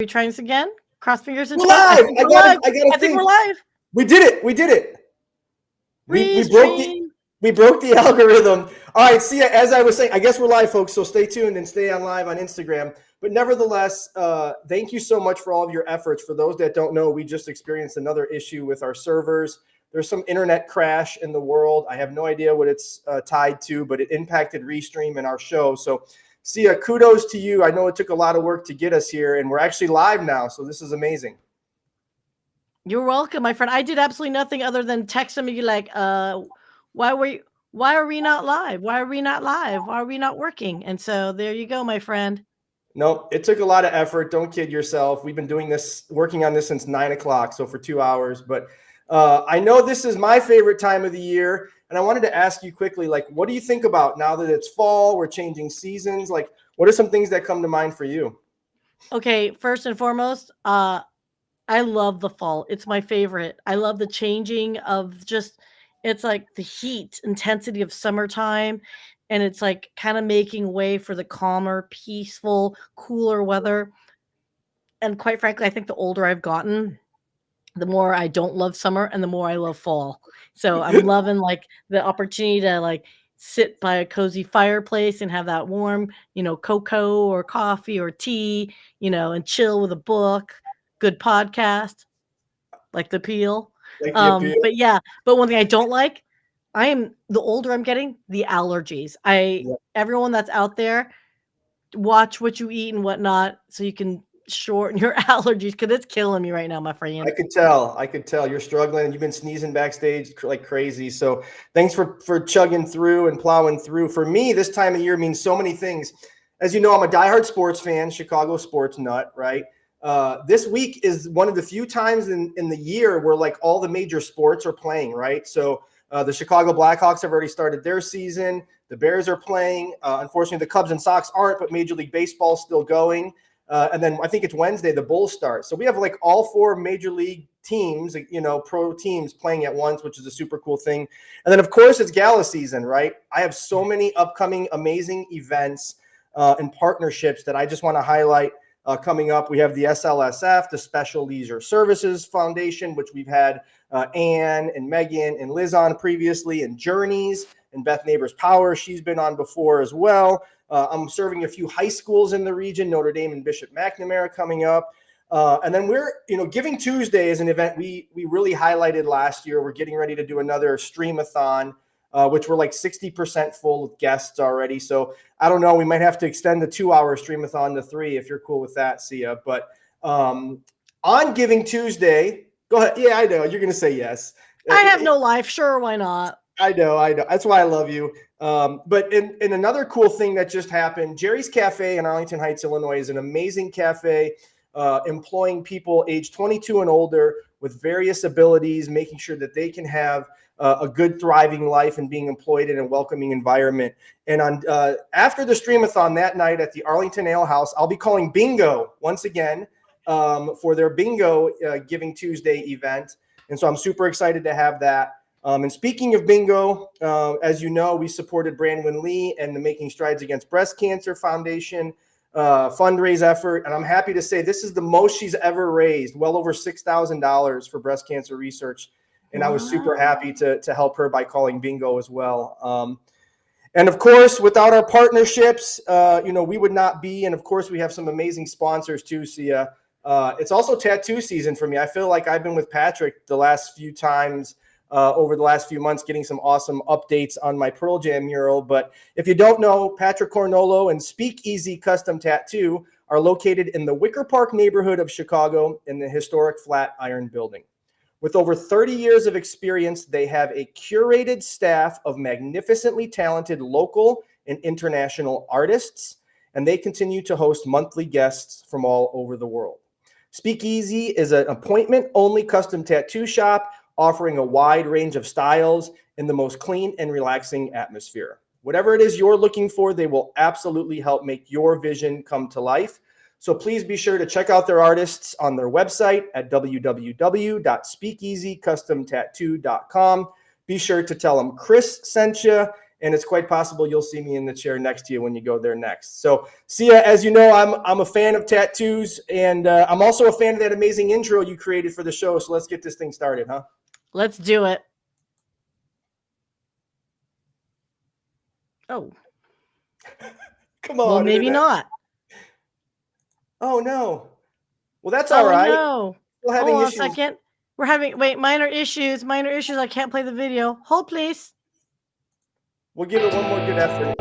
we trying this again? Cross fingers and We're toes. I live. think we're live. I think we're live. We did it. We did it. Restream. We broke the algorithm. All right. See ya. As I was saying, I guess we're live, folks. So stay tuned and stay on live on Instagram. But nevertheless, thank you so much for all of your efforts. For those that don't know, we just experienced another issue with our servers. There's some internet crash in the world. I have no idea what it's tied to, but it impacted Restream and our show. So Sia, kudos to you. I know it took a lot of work to get us here, and we're actually live now. So this is amazing. You're welcome, my friend. I did absolutely nothing other than text them and you like, why are we not live? Why are we not live? Why are we not working? And so there you go, my friend. Nope, it took a lot of effort. Don't kid yourself. We've been doing this, working on this since 9 o'clock, so for 2 hours. But I know this is my favorite time of the year, and I wanted to ask you quickly, like, what do you think about now that it's fall, we're changing seasons? Like, what are some things that come to mind for you? Okay, first and foremost, I love the fall. It's my favorite. I love the changing of just, it's like the heat intensity of summertime. And it's like kind of making way for the calmer, peaceful, cooler weather. And quite frankly, I think the older I've gotten, the more I don't love summer and the more I love fall. So I'm loving like the opportunity to like sit by a cozy fireplace and have that warm, cocoa or coffee or tea, and chill with a book, good podcast, like the peel. Like the appeal? But yeah, but one thing I don't like, the older I'm getting, the allergies. Everyone that's out there, watch what you eat and whatnot so you can shorten your allergies because it's killing me right now, my friend. I could tell you're struggling and you've been sneezing backstage like crazy. So thanks for chugging through and plowing through. For me, this time of year means so many things. As you know, I'm a diehard sports fan, Chicago sports nut, right? This week is one of the few times in the year where like all the major sports are playing, right? So the Chicago Blackhawks have already started their season. The Bears are playing. Unfortunately, the Cubs and Sox aren't, but Major League Baseball is still going. And then I think it's Wednesday, the Bulls start. So we have like all four major league teams, pro teams playing at once, which is a super cool thing. And then, of course, it's gala season, right? I have so many upcoming amazing events and partnerships that I just want to highlight coming up. We have the SLSF, the Special Leisure Services Foundation, which we've had Anne and Megan and Liz on previously, and Journeys and Beth Neighbors Power. She's been on before as well. I'm serving a few high schools in the region, Notre Dame and Bishop McNamara coming up. And then we're, Giving Tuesday is an event we really highlighted last year. We're getting ready to do another streamathon, which we're like 60% full with guests already. So I don't know, we might have to extend the 2-hour streamathon to 3 if you're cool with that, Sia. But on Giving Tuesday, go ahead. Yeah, I know. You're going to say yes. I have no life. Sure, why not? I know. That's why I love you. But in another cool thing that just happened, Jerry's Cafe in Arlington Heights, Illinois is an amazing cafe employing people age 22 and older with various abilities, making sure that they can have a good, thriving life and being employed in a welcoming environment. And after the streamathon that night at the Arlington Ale House, I'll be calling bingo once again for their bingo Giving Tuesday event. And so I'm super excited to have that. And speaking of bingo, as you know, we supported Brandon Lee and the Making Strides Against Breast Cancer Foundation fundraise effort. And I'm happy to say this is the most she's ever raised, well over $6,000 for breast cancer research. And I was super happy to help her by calling bingo as well. And of course, without our partnerships, we would not be. And of course, we have some amazing sponsors too, Sia. It's also tattoo season for me. I feel like I've been with Patrick the last few times over the last few months, getting some awesome updates on my Pearl Jam mural. But if you don't know, Patrick Cornolo and Speakeasy Custom Tattoo are located in the Wicker Park neighborhood of Chicago in the historic Flatiron Building. With over 30 years of experience, they have a curated staff of magnificently talented local and international artists, and they continue to host monthly guests from all over the world. Speakeasy is an appointment-only custom tattoo shop offering a wide range of styles in the most clean and relaxing atmosphere. Whatever it is you're looking for, they will absolutely help make your vision come to life. So please be sure to check out their artists on their website at www.speakeasycustomtattoo.com. Be sure to tell them Chris sent you, and it's quite possible you'll see me in the chair next to you when you go there next. So, Sia, as you know, I'm a fan of tattoos, and I'm also a fan of that amazing intro you created for the show. So let's get this thing started, huh? Let's do it. Oh, Come on. well, maybe not. Oh no. Well, that's all right. No. We're having Hold on issues. a second. We're having minor issues. Minor issues. I can't play the video. Hold, please. We'll give it one more good effort.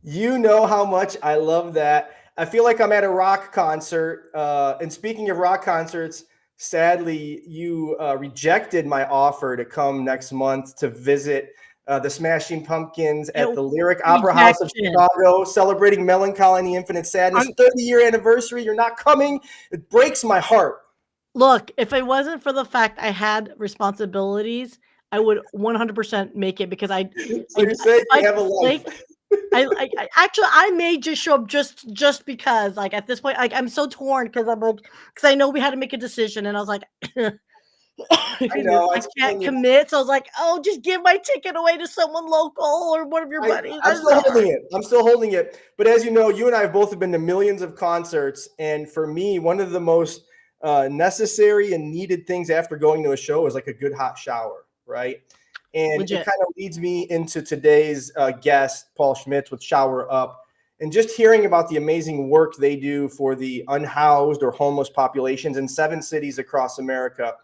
You know how much I love that. I feel like I'm at a rock concert. And speaking of rock concerts, sadly, you rejected my offer to come next month to visit the Smashing Pumpkins at the Lyric Opera House of Chicago, celebrating Melancholy and the Infinite Sadness 30-year anniversary. You're not coming. It breaks my heart. Look, if it wasn't for the fact I had responsibilities, I would 100% make it, because So you're saying you have a life. I may just show up just because, like, at this point, like, I'm so torn, because I know we had to make a decision, and I was like, I can't commit. So I was like, oh, just give my ticket away to someone local or one of your buddies. I'm still holding it. But as you know, you and I have both been to millions of concerts, and for me, one of the most necessary and needed things after going to a show is like a good hot shower, right? And Legit. It kind of leads me into today's guest, Paul Schmitz with ShowerUp, and just hearing about the amazing work they do for the unhoused or homeless populations in 7 cities across America.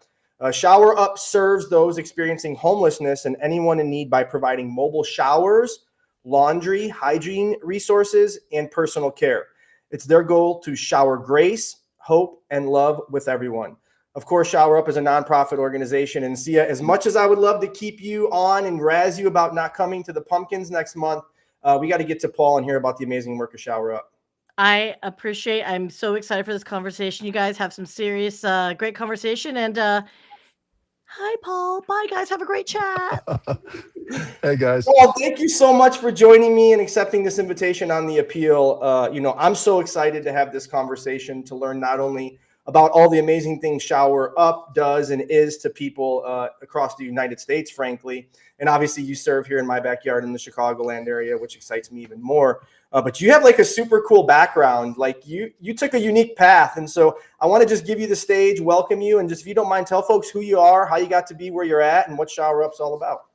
ShowerUp serves those experiencing homelessness and anyone in need by providing mobile showers, laundry, hygiene resources, and personal care. It's their goal to shower grace, hope, and love with everyone. Of course, ShowerUp is a nonprofit organization. And Sia, as much as I would love to keep you on and razz you about not coming to the Pumpkins next month, we got to get to Paul and hear about the amazing work of ShowerUp. I'm so excited for this conversation. You guys have some serious, great conversation. And hi, Paul. Bye, guys. Have a great chat. Hey, guys. Paul, thank you so much for joining me and accepting this invitation on the appeal. I'm so excited to have this conversation, to learn not only about all the amazing things ShowerUp does and is to people across the United States, frankly. And obviously you serve here in my backyard in the Chicagoland area, which excites me even more. But you have like a super cool background. Like you took a unique path. And so I want to just give you the stage, welcome you. And just, if you don't mind, tell folks who you are, how you got to be where you're at, and what ShowerUp's all about.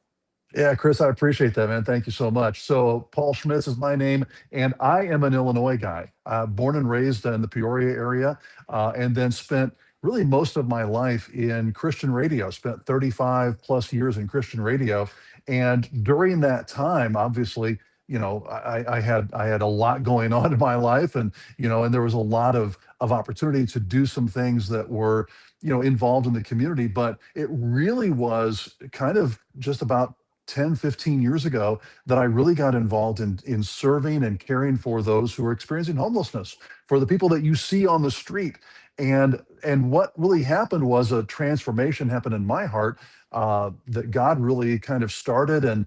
Yeah, Chris, I appreciate that, man. Thank you so much. So Paul Schmitz is my name, and I am an Illinois guy, born and raised in the Peoria area, and then spent really most of my life in Christian radio, spent 35 plus years in Christian radio. And during that time, obviously, I had a lot going on in my life, and, and there was a lot of opportunity to do some things that were, involved in the community. But it really was kind of just about 10, 15 years ago that I really got involved in serving and caring for those who are experiencing homelessness, for the people that you see on the street. And what really happened was a transformation happened in my heart that God really kind of started and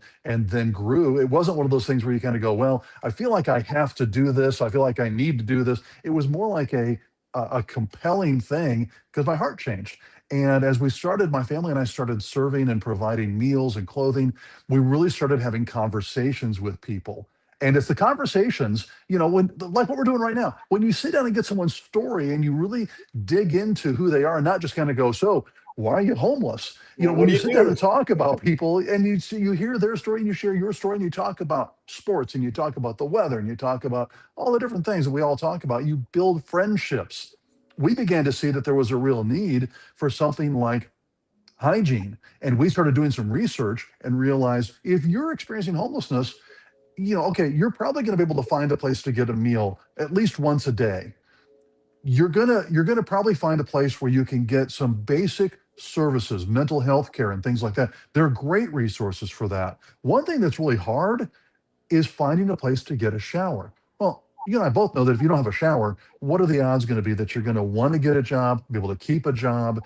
then grew. It wasn't one of those things where you kind of go, well, I feel like I have to do this. I feel like I need to do this. It was more like a compelling thing because my heart changed. And as my family and I started serving and providing meals and clothing, we really started having conversations with people. And it's the conversations, like what we're doing right now, when you sit down and get someone's story and you really dig into who they are and not just kind of go, so why are you homeless? When you sit down and talk about people and you hear their story and you share your story and you talk about sports and you talk about the weather and you talk about all the different things that we all talk about, you build friendships. We began to see that there was a real need for something like hygiene. And we started doing some research and realized if you're experiencing homelessness, okay, you're probably going to be able to find a place to get a meal at least once a day. You're gonna probably find a place where you can get some basic services, mental health care and things like that. There are great resources for that. One thing that's really hard is finding a place to get a shower. Well, you and I both know that if you don't have a shower, what are the odds going to be that you're going to want to get a job, be able to keep a job,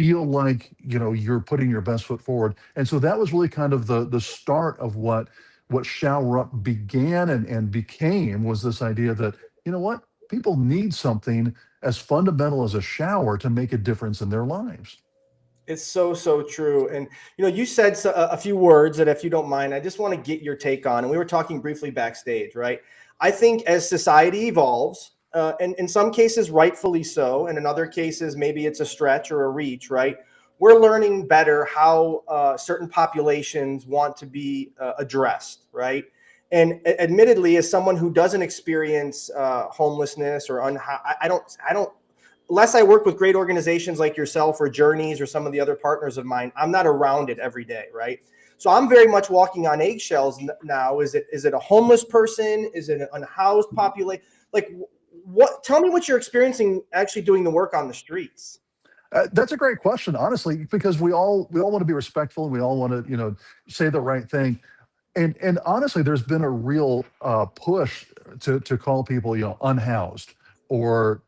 feel like, you're putting your best foot forward. And so that was really kind of the start of what ShowerUp began and became, was this idea that, you know what, people need something as fundamental as a shower to make a difference in their lives. It's so, so true. And, you said a few words that, if you don't mind, I just want to get your take on. And we were talking briefly backstage, right? I think as society evolves, and in some cases, rightfully so, and in other cases, maybe it's a stretch or a reach, right? We're learning better how certain populations want to be addressed, right? And admittedly, as someone who doesn't experience homelessness or I don't, unless I work with great organizations like yourself or Journeys or some of the other partners of mine, I'm not around it every day, right? So I'm very much walking on eggshells now. Is it a homeless person? Is it an unhoused population? Like, what? Tell me what you're experiencing actually doing the work on the streets. That's a great question, honestly, because we all want to be respectful, and we all want to, say the right thing. And honestly, there's been a real push to call people, unhoused, or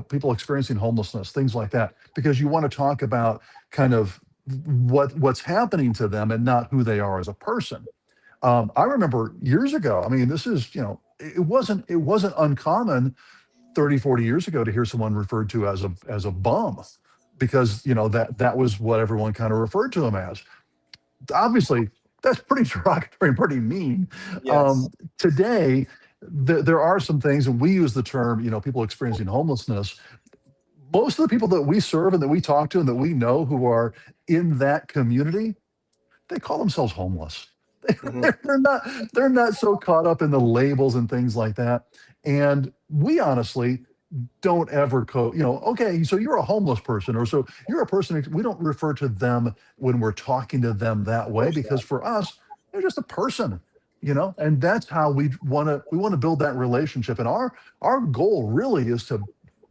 people experiencing homelessness, things like that, because you want to talk about kind of what's happening to them and not who they are as a person. I remember years ago. I mean, this is, it wasn't uncommon 30, 40 years ago to hear someone referred to as a bum, because that was what everyone kind of referred to them as. Obviously, that's pretty derogatory and pretty mean. Yes. Today, there are some things, and we use the term, people experiencing homelessness. Most of the people that we serve and that we talk to and that we know who are in that community, they call themselves homeless. Mhm. They're not so caught up in the labels and things like that. And we honestly don't ever okay, so you're a homeless person, or so you're a person. We don't refer to them when we're talking to them that Of way, course because not. for us, they're just a person, and that's how we want to build that relationship. And our goal really is to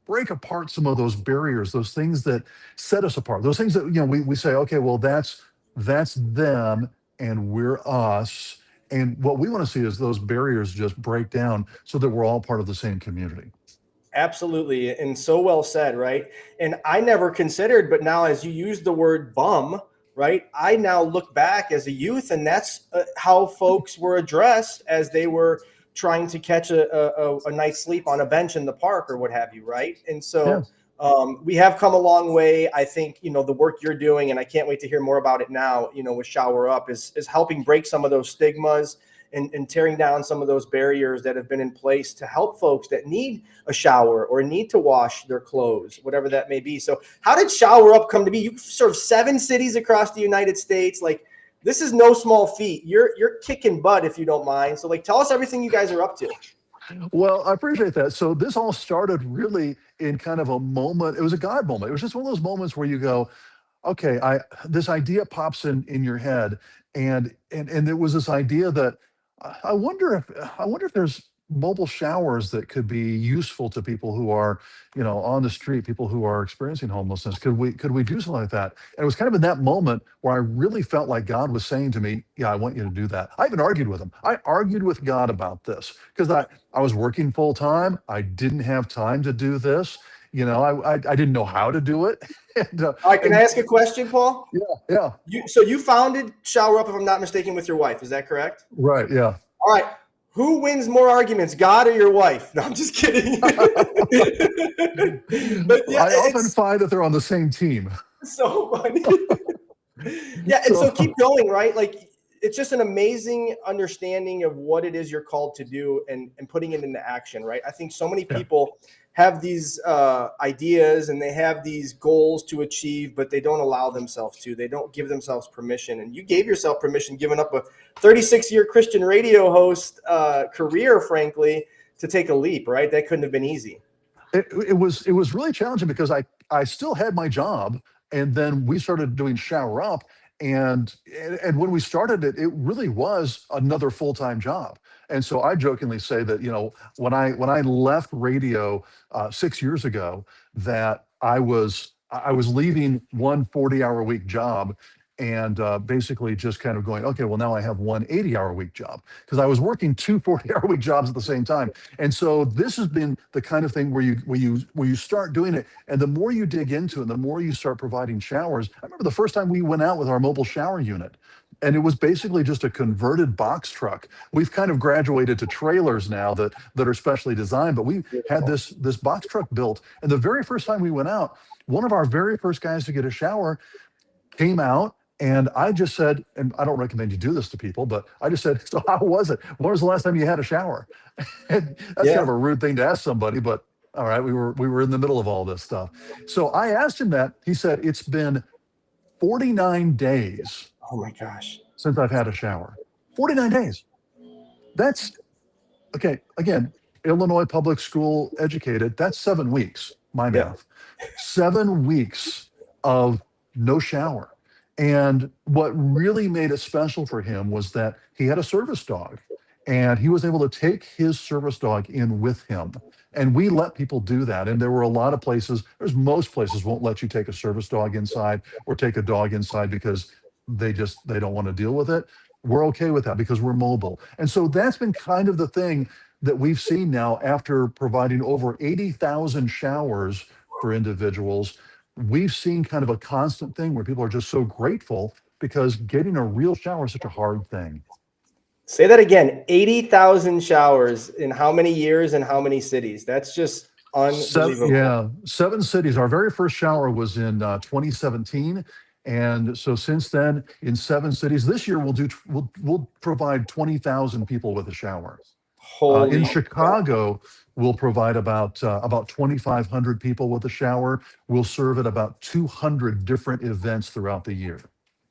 break apart some of those barriers, those things that set us apart, those things that, we say, okay, well, that's them and we're us. And what we want to see is those barriers just break down so that we're all part of the same community. Absolutely. And so well said, right? And I never considered, but now as you use the word bum, right? I now look back as a youth, and that's how folks were addressed as they were trying to catch a night's sleep on a bench in the park or what have you, right? And Yeah. so we have come a long way. I think, the work you're doing, and I can't wait to hear more about it now, with Shower Up, is helping break some of those stigmas and tearing down some of those barriers that have been in place to help folks that need a shower or need to wash their clothes, whatever that may be. So how did Shower Up come to be? You serve 7 cities across the United States. Like, this is no small feat. You're kicking butt, if you don't mind. So, like, tell us everything you guys are up to. Well, I appreciate that. So this all started really in kind of a moment. It was a God moment. It was just one of those moments where you go, okay, this idea pops in your head, and it was this idea that I wonder if there's mobile showers that could be useful to people who are, on the street, people who are experiencing homelessness. Could we do something like that? And it was kind of in that moment where I really felt like God was saying to me, yeah, I want you to do that. I even argued with him. I argued with God about this because I was working full time. I didn't have time to do this. I didn't know how to do it. And, All right, can I ask a question, Paul? yeah, So you founded Shower Up, if I'm not mistaken, with your wife. Is that correct? right, yeah. All right. Who wins more arguments, God or your wife? No, I'm just kidding. But yeah, I often it's find that they're on the same team. so funny. Yeah, and So so keep going, right? Like, it's just an amazing understanding of what it is you're called to do, and putting it into action, right? I think so many yeah, people have these ideas and they have these goals to achieve, but they don't allow themselves to. They don't give themselves permission. And you gave yourself permission, giving up a 36-year Christian radio host career, frankly, to take a leap, right? That couldn't have been easy. it was really challenging because I still had my job, and then we started doing Shower Up, and when we started it, it really was another full-time job. And so I jokingly say that, when I left radio 6 years ago, that I was leaving one 40-hour a week job, and basically just kind of going, okay, well, now I have one 80-hour-a-week job because I was working two 40-hour-a-week jobs at the same time. And so this has been the kind of thing where you start doing it, and the more you dig into it, and the more you start providing showers. I remember the first time we went out with our mobile shower unit, and it was basically just a converted box truck. We've kind of graduated to trailers now that are specially designed, but we had this box truck built. And the very first time we went out, one of our very first guys to get a shower came out, and I just said, and I don't recommend you do this to people, but I just said, so how was it? When was the last time you had a shower? And that's kind of a rude thing to ask somebody, but all right, we were in the middle of all this stuff. So I asked him that. He said, it's been 49 days. Oh my gosh. Since I've had a shower. 49 days. That's, okay, again, Illinois public school educated, that's 7 weeks, my math. 7 weeks of no shower. And what really made it special for him was that he had a service dog, and he was able to take his service dog in with him. And we let people do that. And there were a lot of places, most places won't let you take a service dog inside or take a dog inside because they don't want to deal with it. We're okay with that because we're mobile. And so that's been kind of the thing that we've seen now after providing over 80,000 showers for individuals. We've seen kind of a constant thing where people are just so grateful because getting a real shower is such a hard thing. Say that again. 80,000 showers in how many years and how many cities? That's just unbelievable. 7 cities. Our very first shower was in 2017. And so since then, in 7 cities, this year we'll provide 20,000 people with a shower. In Chicago, we'll provide about 2,500 people with a shower. We'll serve at about 200 different events throughout the year.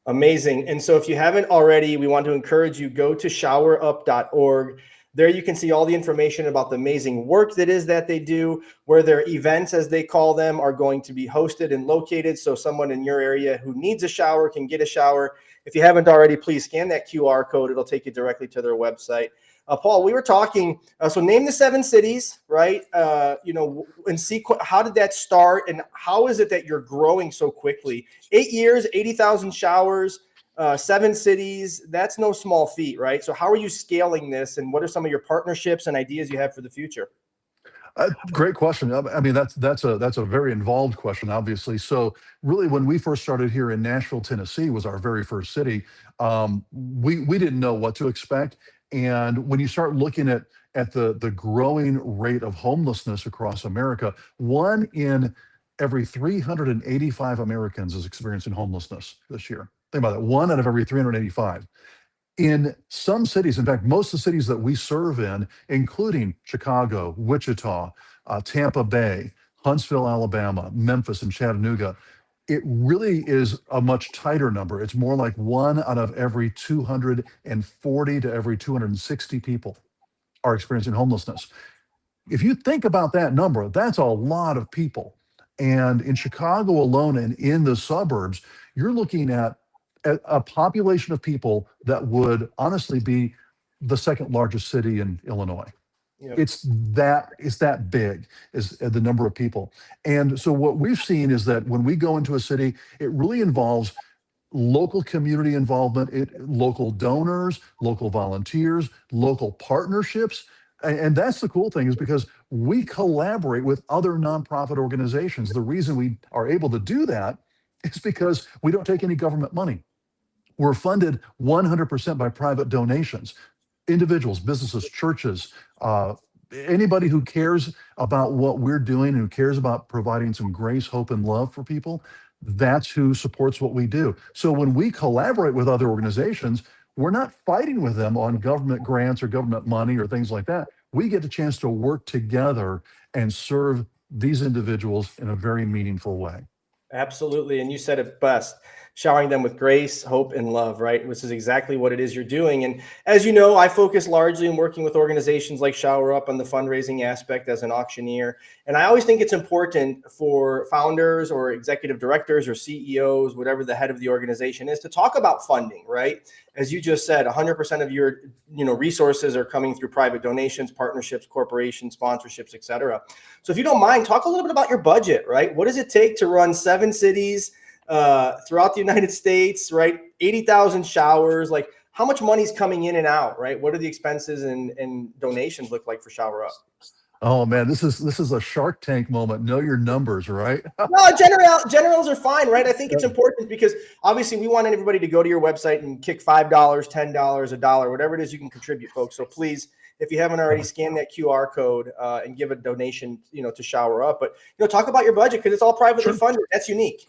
Amazing. And so if you haven't already, we want to encourage you, go to showerup.org. There you can see all the information about the amazing work that they do, where their events, as they call them, are going to be hosted and located. So someone in your area who needs a shower can get a shower. If you haven't already, please scan that QR code. It'll take you directly to their website. Paul, we were talking, so name the 7 cities, right? And how did that start, and how is it that you're growing so quickly? 8 years, 80,000 showers, 7 cities, that's no small feat, right? So how are you scaling this, and what are some of your partnerships and ideas you have for the future? Great question. I mean, that's a very involved question, obviously. So really, when we first started here in Nashville, Tennessee, was our very first city. We didn't know what to expect. And when you start looking at the growing rate of homelessness across America, 1 in every 385 Americans is experiencing homelessness this year. Think about that, 1 out of every 385. In some cities, in fact, most of the cities that we serve in, including Chicago, Wichita, Tampa Bay, Huntsville, Alabama, Memphis, and Chattanooga, it really is a much tighter number. It's more like 1 out of every 240 to every 260 people are experiencing homelessness. If you think about that number, that's a lot of people. And in Chicago alone and in the suburbs, you're looking at a population of people that would honestly be the 2nd largest city in Illinois. Yep. It's that big is the number of people. And so what we've seen is that when we go into a city, it really involves local community involvement, local donors, local volunteers, local partnerships. And that's the cool thing, is because we collaborate with other nonprofit organizations. The reason we are able to do that is because we don't take any government money. We're funded 100% by private donations. Individuals, businesses, churches, anybody who cares about what we're doing and who cares about providing some grace, hope, and love for people, that's who supports what we do. So when we collaborate with other organizations, we're not fighting with them on government grants or government money or things like that. We get a chance to work together and serve these individuals in a very meaningful way. Absolutely. And you said it best. Showering them with grace, hope, and love, right? Which is exactly what it is you're doing. And as you know, I focus largely on working with organizations like ShowerUp on the fundraising aspect as an auctioneer. And I always think it's important for founders or executive directors or CEOs, whatever the head of the organization is, to talk about funding, right? As you just said, 100% of your resources are coming through private donations, partnerships, corporations, sponsorships, et cetera. So if you don't mind, talk a little bit about your budget, right? What does it take to run 7 cities, throughout the United States, right? 80,000 showers. Like, how much money's coming in and out, right? What are the expenses and donations look like for ShowerUp? Oh man, this is a Shark Tank moment. Know your numbers, right? No, generals are fine, right? I think it's important because obviously we want everybody to go to your website and kick $5, $10, $1, whatever it is you can contribute, folks. So please, if you haven't already, scan that QR code and give a donation, to ShowerUp. But talk about your budget because it's all privately funded. That's unique.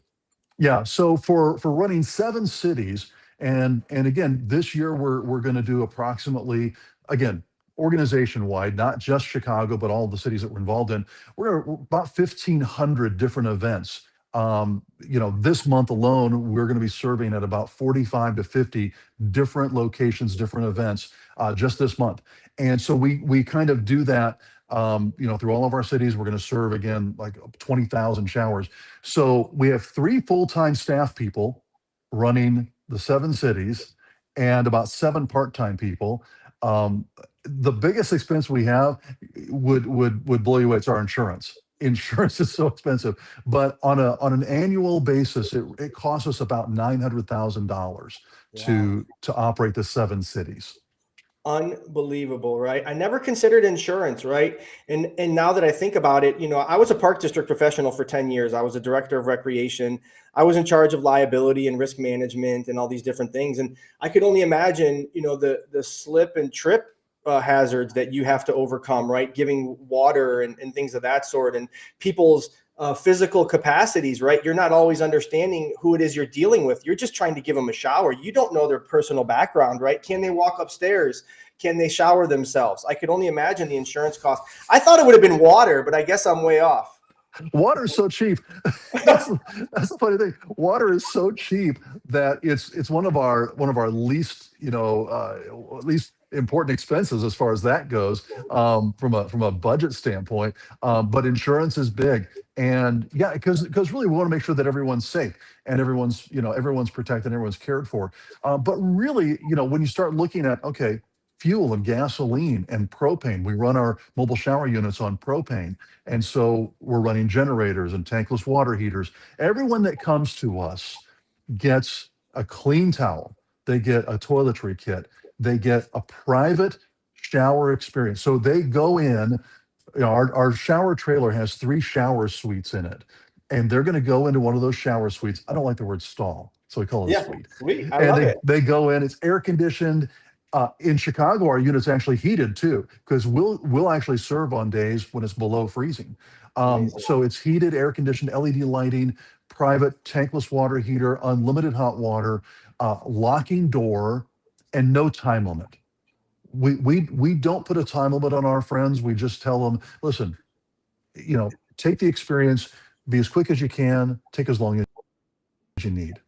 Yeah. So for running 7 cities, and again, this year we're going to do approximately, again, organization wide, not just Chicago, but all the cities that we're involved in. We're about 1,500 different events. This month alone, we're going to be serving at about 45 to 50 different locations, different events, just this month. And so we kind of do that. Through all of our cities, we're going to serve again like 20,000 showers. So we have 3 full-time staff people running the 7 cities and about 7 part-time people. The biggest expense we have would blow you away. It's our insurance. Insurance is so expensive, but on an annual basis, it costs us about $900,000 to operate the 7 cities. Unbelievable, right? I never considered insurance, right? And now that I think about it, I was a park district professional for 10 years. I was a director of recreation. I was in charge of liability and risk management and all these different things. And I could only imagine, the slip and trip hazards that you have to overcome, right? Giving water and things of that sort, and people's physical capacities, right? You're not always understanding who it is you're dealing with. You're just trying to give them a shower. You don't know their personal background, right? Can they walk upstairs? Can they shower themselves? I could only imagine the insurance cost. I thought it would have been water, but I guess I'm way off. Water is so cheap. that's the funny thing. Water is so cheap that it's one of our least least important expenses as far as that goes, from a budget standpoint. But insurance is big, and yeah, because really we want to make sure that everyone's safe and everyone's protected, everyone's cared for. But really, when you start looking at, okay, fuel and gasoline and propane. We run our mobile shower units on propane. And so we're running generators and tankless water heaters. Everyone that comes to us gets a clean towel. They get a toiletry kit. They get a private shower experience. So they go in, our shower trailer has 3 shower suites in it. And they're going to go into one of those shower suites. I don't like the word stall, so we call it a suite. Sweet. I And love it. they go in, it's air conditioned. In Chicago, our unit's actually heated too, because we'll actually serve on days when it's below freezing. So it's heated, air conditioned, LED lighting, private tankless water heater, unlimited hot water, locking door, and no time limit. We don't put a time limit on our friends. We just tell them, listen, take the experience, be as quick as you can, take as long as you need.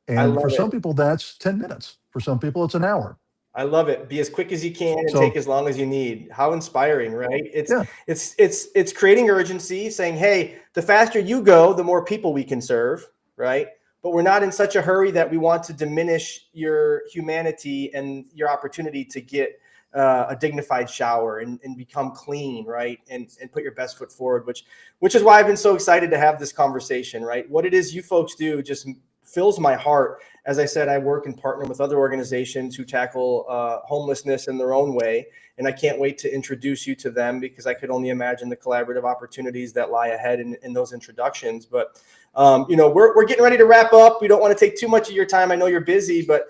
And for some people, that's 10 minutes. For some people, it's an hour. I love it. Be as quick as you can and So- take as long as you need. How inspiring, right? Yeah. It's creating urgency, saying, hey, the faster you go, the more people we can serve, right? But we're not in such a hurry that we want to diminish your humanity and your opportunity to get a dignified shower and become clean, right? And put your best foot forward, which is why I've been so excited to have this conversation, right? What it is you folks do just fills my heart. As I said, I work and partner with other organizations who tackle homelessness in their own way. And I can't wait to introduce you to them, because I could only imagine the collaborative opportunities that lie ahead in those introductions. But, we're getting ready to wrap up. We don't want to take too much of your time. I know you're busy, but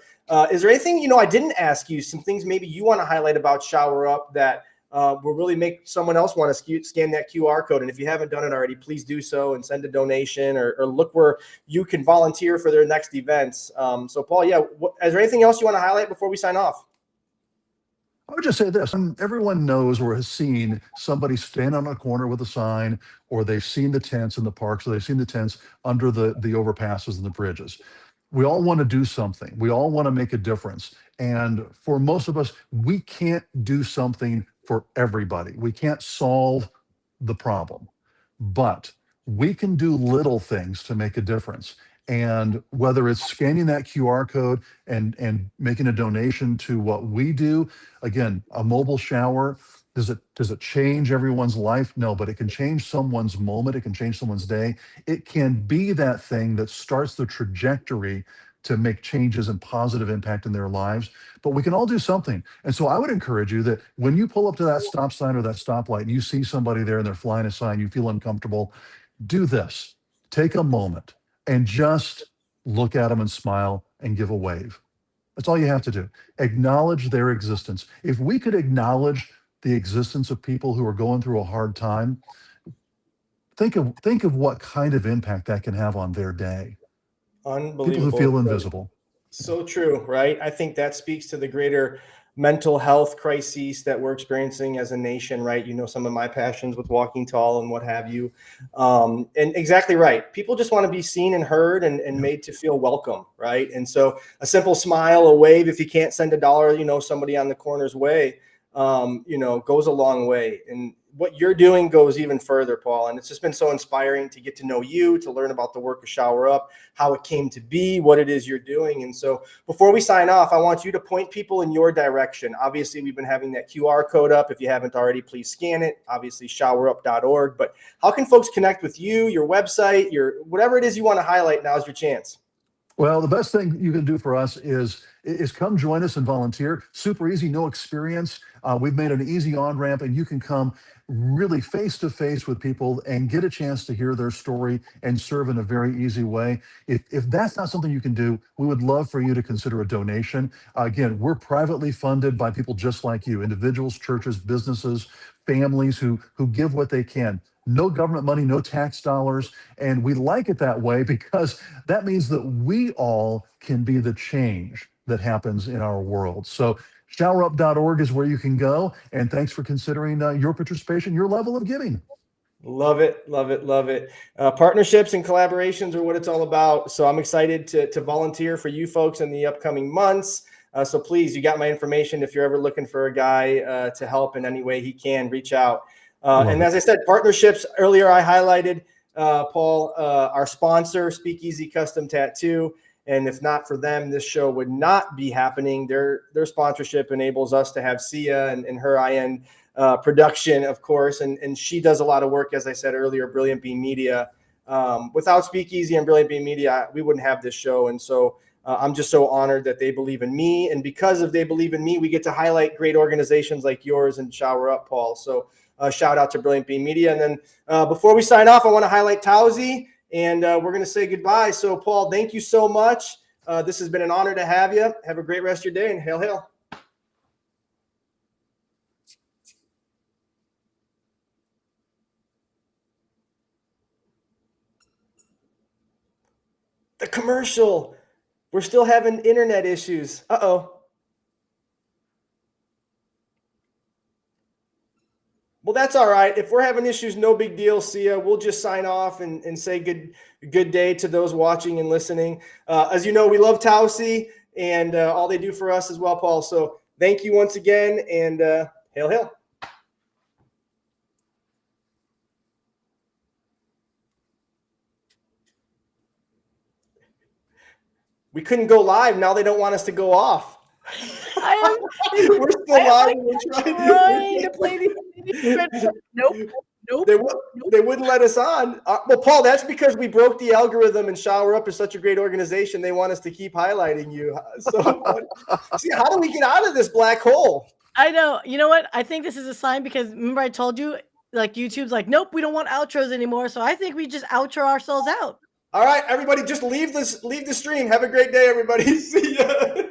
is there anything, I didn't ask you, some things maybe you want to highlight about ShowerUp that will really make someone else want to scan that QR code? And if you haven't done it already, please do so and send a donation or look where you can volunteer for their next events. So Paul, is there anything else you want to highlight before we sign off? I would just say this: everyone knows or has seen somebody stand on a corner with a sign, or they've seen the tents in the parks, or they've seen the tents under the overpasses and the bridges. We all want to do something. We all want to make a difference. And for most of us, we can't do something for everybody. We can't solve the problem, but we can do little things to make a difference. And whether it's scanning that QR code and making a donation to what we do, again, a mobile shower, Does it change everyone's life? No, but it can change someone's moment. It can change someone's day. It can be that thing that starts the trajectory to make changes and positive impact in their lives. But we can all do something. And so I would encourage you that when you pull up to that stop sign or that stoplight and you see somebody there and they're flying a sign, you feel uncomfortable, do this. Take a moment and just look at them and smile and give a wave. That's all you have to do. Acknowledge their existence. If we could acknowledge the existence of people who are going through a hard time, think of what kind of impact that can have on their day. Unbelievable. People who feel invisible. So true, right? I think that speaks to the greater mental health crises that we're experiencing as a nation, right? You know, some of my passions with Walking Tall and what have you. And exactly right. People just want to be seen and heard and made to feel welcome, right? And so a simple smile, a wave, if you can't send $1, you know, somebody on the corner's way, you know, goes a long way. And what you're doing goes even further, Paul. And it's just been so inspiring to get to know you, to learn about the work of ShowerUp, how it came to be, what it is you're doing. And so before we sign off, I want you to point people in your direction. Obviously, we've been having that QR code up. If you haven't already, please scan it. Obviously, showerup.org. But how can folks connect with you, your website, your whatever it is you want to highlight? Now's your chance. Well, the best thing you can do for us is come join us and volunteer. Super easy, no experience. We've made an easy on-ramp, and you can come really face-to-face with people and get a chance to hear their story and serve in a very easy way. If that's not something you can do, we would love for you to consider a donation. Again, we're privately funded by people just like you, individuals, churches, businesses, families who give what they can. No government money, no tax dollars. And we like it that way because that means that we all can be the change that happens in our world. So showerup.org is where you can go. And thanks for considering your participation, your level of giving. Love it, love it, love it. Partnerships and collaborations are what it's all about. So I'm excited to volunteer for you folks in the upcoming months. So please, you got my information. If you're ever looking for a guy to help in any way he can, reach out. And as I said, partnerships earlier, I highlighted, Paul, our sponsor, Speakeasy Custom Tattoo. And if not for them, this show would not be happening. Their sponsorship enables us to have Sia and her high-end production, of course. And she does a lot of work, as I said earlier, Brilliant Beam Media. Without Speakeasy and Brilliant Beam Media, we wouldn't have this show. And so I'm just so honored that they believe in me. And because of they believe in me, we get to highlight great organizations like yours and ShowerUp, Paul. So shout out to Brilliant Beam Media. And then before we sign off, I want to highlight Towsy, and we're going to say goodbye. So, Paul, thank you so much. This has been an honor to have you. Have a great rest of your day, and hail, hail. The commercial. We're still having internet issues. Uh-oh. Well, that's all right. If we're having issues, no big deal. See ya. We'll just sign off and say good day to those watching and listening. As you know, we love Towsy and all they do for us as well, Paul. So thank you once again, and hail, hail. We couldn't go live. Now they don't want us to go off. We're still live. We're trying to play these. Nope. They wouldn't let us on. Well, Paul, that's because we broke the algorithm, and ShowerUp is such a great organization. They want us to keep highlighting you. So, see, how do we get out of this black hole? I know. You know what? I think this is a sign, because remember I told you, like, YouTube's like, nope, we don't want outros anymore. So I think we just outro ourselves out. All right, everybody, just leave the stream. Have a great day, everybody. See ya.